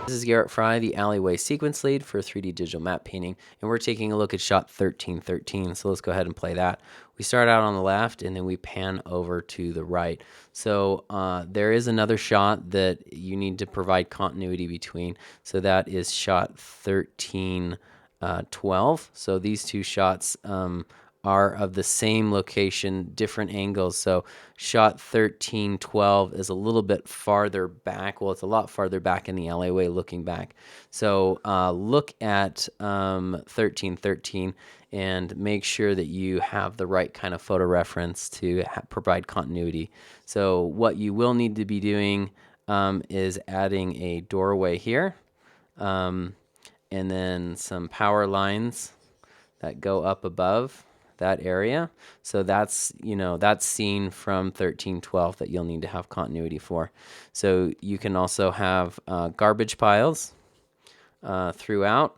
This is Garrett Fry, the Alleyway Sequence Lead for 3D Digital Map Painting, and we're taking a look at shot 1313. So let's go ahead and play that. We start out on the left, and then we pan over to the right. So there is another shot that you need to provide continuity between. So that is shot 1312. So these two shots are of the same location, different angles. So shot 1312 is a little bit farther back. Well, it's a lot farther back in the alleyway looking back. So look at 1313 and make sure that you have the right kind of photo reference to provide continuity. So what you will need to be doing is adding a doorway here, and then some power lines that go up above that area. So that's, that's seen from 1312 that you'll need to have continuity for. So you can also have garbage piles throughout.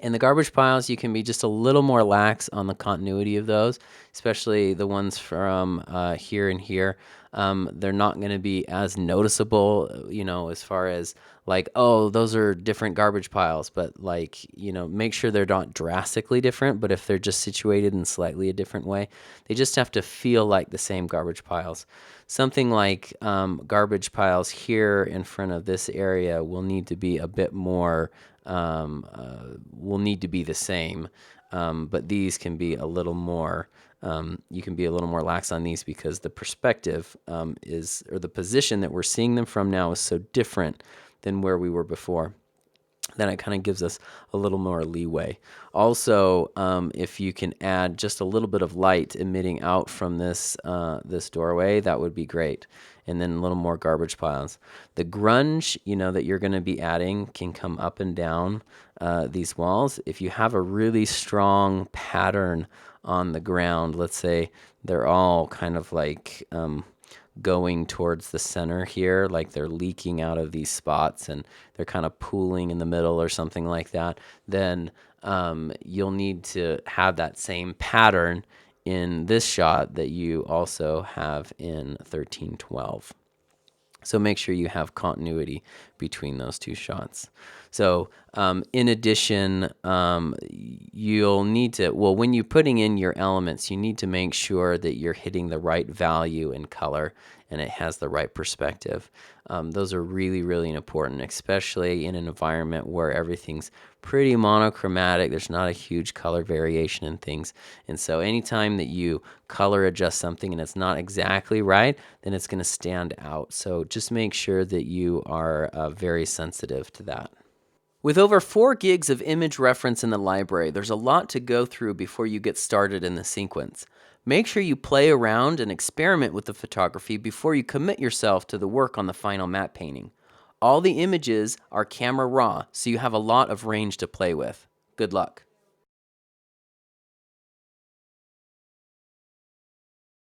And the garbage piles, you can be just a little more lax on the continuity of those, especially the ones from here and here. They're not going to be as noticeable, as far as like, oh, those are different garbage piles. But like, make sure they're not drastically different. But if they're just situated in slightly a different way, they just have to feel like the same garbage piles. Something like garbage piles here in front of this area will need to be a bit more will need to be the same, but these can be a little more, you can be a little more lax on these because the perspective or the position that we're seeing them from now is so different than where we were before. Then it kind of gives us a little more leeway. Also, if you can add just a little bit of light emitting out from this doorway, that would be great. And then a little more garbage piles. The grunge, that you're going to be adding can come up and down these walls. If you have a really strong pattern on the ground, let's say they're all kind of like going towards the center here, like they're leaking out of these spots and they're kind of pooling in the middle or something like that, then you'll need to have that same pattern in this shot that you also have in 1312. So make sure you have continuity between those two shots. So in addition, you'll need to, when you're putting in your elements, you need to make sure that you're hitting the right value in color and it has the right perspective. Those are really, really important, especially in an environment where everything's pretty monochromatic. There's not a huge color variation in things. And so anytime that you color adjust something and it's not exactly right, then it's going to stand out. So just make sure that you are very sensitive to that. With over 4 gigs of image reference in the library, there's a lot to go through before you get started in the sequence. Make sure you play around and experiment with the photography before you commit yourself to the work on the final matte painting. All the images are camera raw, so you have a lot of range to play with. Good luck.